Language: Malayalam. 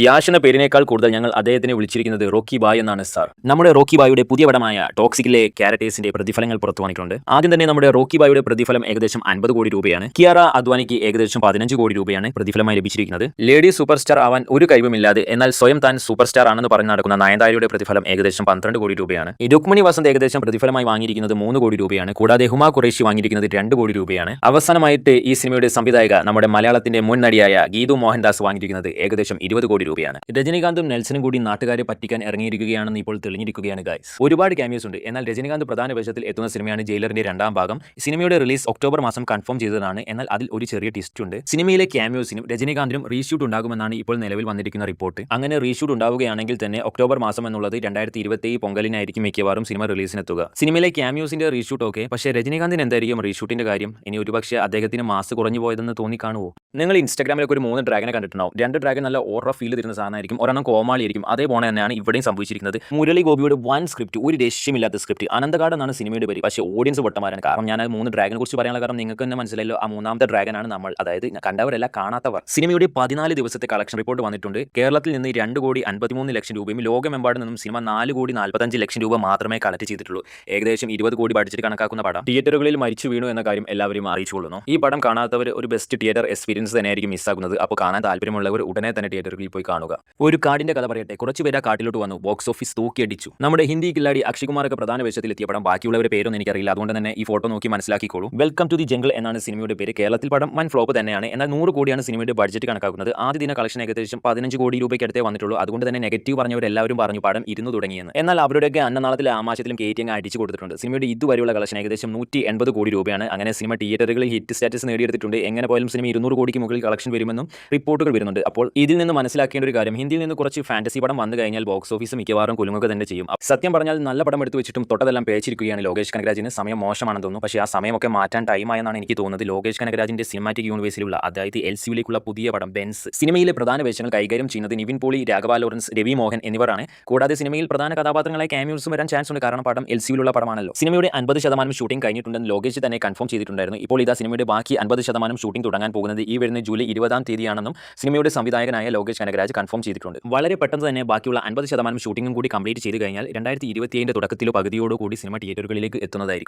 യാഷ് എന്ന പേരിനേക്കാൾ കൂടുതൽ ഞങ്ങൾ അദ്ദേഹത്തിനെ വിളിച്ചിരിക്കുന്നത് റോക്കി ബായ് എന്നാണ് സാർ. നമ്മുടെ റോക്കി ബായുടെ പുതിയ പടമായ ടോക്സിക്കിലെ ക്യാരക്ടേഴ്സിന്റെ പ്രതിഫലങ്ങൾ പുറത്തു വന്നിട്ടുണ്ട്. ആദ്യം തന്നെ നമ്മുടെ റോക്കി ബായുടെ പ്രതിഫലം ഏകദേശം 50 കോടി രൂപയാണ്. കിയാറ അദ്വാനിക്ക് ഏകദേശം 15 കോടി രൂപയാണ് പ്രതിഫലമായി ലഭിച്ചിരിക്കുന്നത്. ലേഡി സൂപ്പർ സ്റ്റാർ ആവാൻ ഒരു കഴിവുമില്ലാതെ എന്നാൽ സ്വയം താൻ സൂപ്പർ സ്റ്റാർ ആണെന്ന് പറഞ്ഞ് നടക്കുന്ന നയൻതാരയുടെ പ്രതിഫലം ഏകദേശം 12 കോടി രൂപയാണ്. രുക്മിണി വസന്ത് ഏകദേശം പ്രതിഫലമായി വാങ്ങിയിരിക്കുന്നത് 3 കോടി രൂപയാണ്. കൂടാതെ ഹുമ ഖുറേഷി വാങ്ങിയിരിക്കുന്നത് 2 കോടി രൂപയാണ്. അവസാനമായിട്ട് ഈ സിനിമയുടെ സംവിധായക നമ്മുടെ മലയാളത്തിന്റെ മുൻ നടിയായ ഗീതു മോഹൻദാസ് വാങ്ങിയിരിക്കുന്നത് ഏകദേശം 20 കോടി രൂപയാണ്. രജനികാന്തും നെൽസനും കൂടി നാട്ടുകാരെ പറ്റിക്കാൻ ഇറങ്ങിയിരിക്കുകയാണെന്ന് ഇപ്പോൾ തെളിഞ്ഞിരിക്കുകയാണ് ഗൈസ്. ഒരുപാട് ക്യാമിയോസ് ഉണ്ട്. എന്നാൽ രജനികാന്ത് പ്രധാന വേഷത്തിൽ എത്തുന്ന സിനിമയാണ് ജയിലറിന്റെ 2ാം ഭാഗം. സിനിമയുടെ റിലീസ് ഒക്ടോബർ മാസം കൺഫേം ചെയ്തതാണ്. എന്നാൽ അതിൽ ഒരു ചെറിയ ട്വിസ്റ്റ് ഉണ്ട്. സിനിമയിലെ ക്യാമിയോസിനും രജനികാന്തിനും റീഷൂട്ട് ഉണ്ടാകുമെന്നാണ് ഇപ്പോൾ നിലവിൽ വന്നിരിക്കുന്ന റിപ്പോർട്ട്. അങ്ങനെ റീഷൂട്ട് ഉണ്ടാവുകയാണെങ്കിൽ തന്നെ ഒക്ടോബർ മാസം എന്നുള്ളത് 2027 പൊങ്കലിനായിരിക്കും മിക്കവാറും സിനിമ റിലീസിനെത്തുക. സിനിമയിലെ ക്യാമിയോസിന്റെ റീഷൂട്ട് ഓക്കെ, പക്ഷേ രജനികാന്തിന് എന്തായിരിക്കും റീഷൂട്ടിന്റെ കാര്യം? ഇനി ഒരുപക്ഷെ അദ്ദേഹത്തിന് മാസ് കുറഞ്ഞു പോയതെന്ന് തോന്നിക്കാണുവോ? നിങ്ങൾ ഇൻസ്റ്റാഗ്രാമിലൊക്കെ ഒരു 3 ഡ്രാഗനെ കണ്ടിട്ടുണ്ടാവും. 2 ഡ്രാഗൻ നല്ല ഓറ ഫീൽ തരുന്ന സാധനമായിരിക്കും, ഒരെണ്ണം കോമാളിയായിരിക്കും. അതേപോലെ തന്നെയാണ് ഇവിടെയും സംഭവിച്ചിരിക്കുന്നത്. മുരളി ഗോപിയുടെ വൻ സ്ക്രിപ്റ്റ്, ഒരു രക്ഷയുമില്ലാത്ത സ്ക്രിപ്റ്റ്. അനന്തകാട് എന്നാണ് സിനിമയുടെ പേര്. പക്ഷേ ഓഡിയൻസ് പൊട്ടന്മാരാണ്. കാരണം ഞാൻ 3 ഡ്രാഗനെ കുറിച്ച് പറയാനുള്ള കാരണം നിങ്ങൾക്ക് തന്നെ മനസ്സിലല്ലോ. ആ 3ാമത്തെ ഡ്രാഗനാണ് നമ്മൾ, അതായത് കണ്ടവരല്ല കാണാത്തവർ. സിനിമയുടെ 14 ദിവസത്തെ കളക്ഷൻ റിപ്പോർട്ട് വന്നിട്ടുണ്ട്. കേരളത്തിൽ നിന്ന് 2 കോടി 53 ലക്ഷം രൂപയും ലോകമെമ്പാടും നിന്നും സിനിമ 4 കോടി 45 ലക്ഷം രൂപ മാത്രമേ കളക്ട് ചെയ്തിട്ടുള്ളൂ. ഏകദേശം 20 കോടി ബഡ്ജറ്റ് കണക്കാക്കുന്ന പടം തിയേറ്ററുകളിൽ മരിച്ചു വീണു എന്ന കാര്യം എല്ലാവരും അറിയിച്ചുകൊള്ളുന്നു. ഈ പടം കാണാത്തവർ ഒരു ബെസ്റ്റ് തിയേറ്റർ എക്സ്പീരിയൻസ് തന്നെയായിരിക്കും മിസ്സാകുന്നത്. അപ്പോൾ കാണാൻ താല്പര്യമുള്ളവർ ഉടനെ തന്നെ തിയേറ്ററുകളിൽ പോയി കാണുക. ഒരു കാടിന്റെ കഥ പറയട്ടെ. കുറച്ച് പേര് ആ കാട്ടിലോട്ട് വന്നു, ബോക്സ് ഓഫീസ് തൂക്കിയടിച്ചു. നമ്മുടെ ഹിന്ദി കില്ലാടി അക്ഷയ് കുമാറൊക്കെ പ്രധാന വേഷത്തിൽ എത്തിയ പടം. ബാക്കിയുള്ളവരുടെ പേരൊന്നും എനിക്കറിയില്ല, അതുകൊണ്ട് തന്നെ ഈ ഫോട്ടോ നോക്കി മനസ്സിലാക്കിക്കോളൂ. വെൽക്കം ടു ദി ജംഗിൾ എന്നാണ് സിനിമയുടെ പേര്. കേരളത്തിൽ പടം വൻ ഫ്ലോപ്പ് തന്നെയാണ്. എന്നാൽ 100 കോടിയാണ് സിനിമയുടെ ബഡ്ജറ്റ് കണക്കാക്കുന്നത്. ആദ്യ ദിന കളക്ഷൻ ഏകദേശം 15 കോടി രൂപയ്ക്ക് അടുത്തേ വന്നിട്ടുള്ളൂ. അതുകൊണ്ട് തന്നെ നെഗറ്റീവ് പറഞ്ഞവരെല്ലാവരും പറഞ്ഞു പടം ഇരുന്നു തുടങ്ങിയെന്ന്. എന്നാൽ അവരുടെയൊക്കെ അന്നനാളത്തിലെ ആമാശത്തിലും കയറ്റിയങ്ങ് അടിച്ചു കൊടുത്തിട്ടുണ്ട്. സിനിമയുടെ ഇതുവരെയുള്ള കളക്ഷൻ ഏകദേശം 180 കോടി രൂപയാണ്. അങ്ങനെ സിനിമ തിയേറ്ററുകളിൽ ഹിറ്റ് സ്റ്റാറ്റസ് നേടിയെടുത്തിട്ടുണ്ട്. എങ്ങനെ പോയാലും സിനിമ 200 കോടിക്ക് മുകളിൽ കളക്ഷൻ വരുമെന്നും റിപ്പോർട്ടുകൾ വരുന്നുണ്ട്. അപ്പോൾ ഇതിൽ നിന്ന് മനസ്സിലാക്കേണ്ട ഒരു കാര്യം, ഹിന്ദിയിൽ നിന്ന് കുറച്ച് ഫാന്റസി പടം വന്നു കഴിഞ്ഞാൽ ബോക്സ് ഓഫീസ് മിക്കവാറും കുലുങ്ങുക തന്നെ ചെയ്യും. സത്യം പറഞ്ഞാൽ നല്ല പടം എടുത്തു വെച്ചിട്ടും തൊട്ടതെല്ലാം പേച്ചിരിക്കുകയാണ് ലോകേഷ് കനകരാജിന്. സമയം മോശമാണെന്ന് തോന്നുന്നു. പക്ഷേ ആ സമയമൊക്കെ മാറ്റാൻ ടൈമായെന്നാണ് എനിക്ക് തോന്നുന്നത്. ലോകേഷ് കനകരാജിന്റെ സിനിമാറ്റിക് യൂണിവേഴ്സിലുള്ള, അതായത് LCUലേക്കുള്ള പുതിയ പടം ബെൻസ്. സിനിമയിലെ പ്രധാന വേഷങ്ങൾ കൈകാര്യം ചെയ്യുന്നത് നിവിൻ പോളി, രാഘവ ലോറൻസ്, രവി മോഹൻ എന്നിവരാണ്. കൂടാതെ സിനിമയിൽ പ്രധാന കഥാപാത്രങ്ങളായി ക്യാമിയോസും വരാൻ ചാൻസ് ഉണ്ട്. കാരണം പടം LCUലുള്ള പടമാണല്ലോ. സിനിമയുടെ 50% ഷൂട്ടിംഗ് കഴിഞ്ഞിട്ടുണ്ടെന്ന് ലോകേഷ് തന്നെ കൺഫേം ചെയ്തിട്ടുണ്ടായിരുന്നു. ഇപ്പോൾ ഇതാ സിനിമയുടെ ബാക്കി 50% ഷൂട്ടിംഗ് തുടങ്ങാൻ പോകുന്നത് ഈ വരുന്ന ജൂലൈ 20-ാം തീയതിയാണെന്നും സിനിമയുടെ സംവിധായകനായ ലോകേഷ് കനകരാജ് കൺഫേം ചെയ്തിട്ടുണ്ട്. വളരെ പെട്ടെന്ന് തന്നെ ബാക്കിയുള്ള 50% ഷൂട്ടിംഗും കൂടി കംപ്ലീറ്റ് ചെയ്ത് കഴിഞ്ഞാൽ 2027 തുടക്കത്തിലോ പകുതിയോടോ കൂടി സിനിമ തിയേറ്ററുകളിലേക്ക് എത്തുന്നതായിരിക്കും.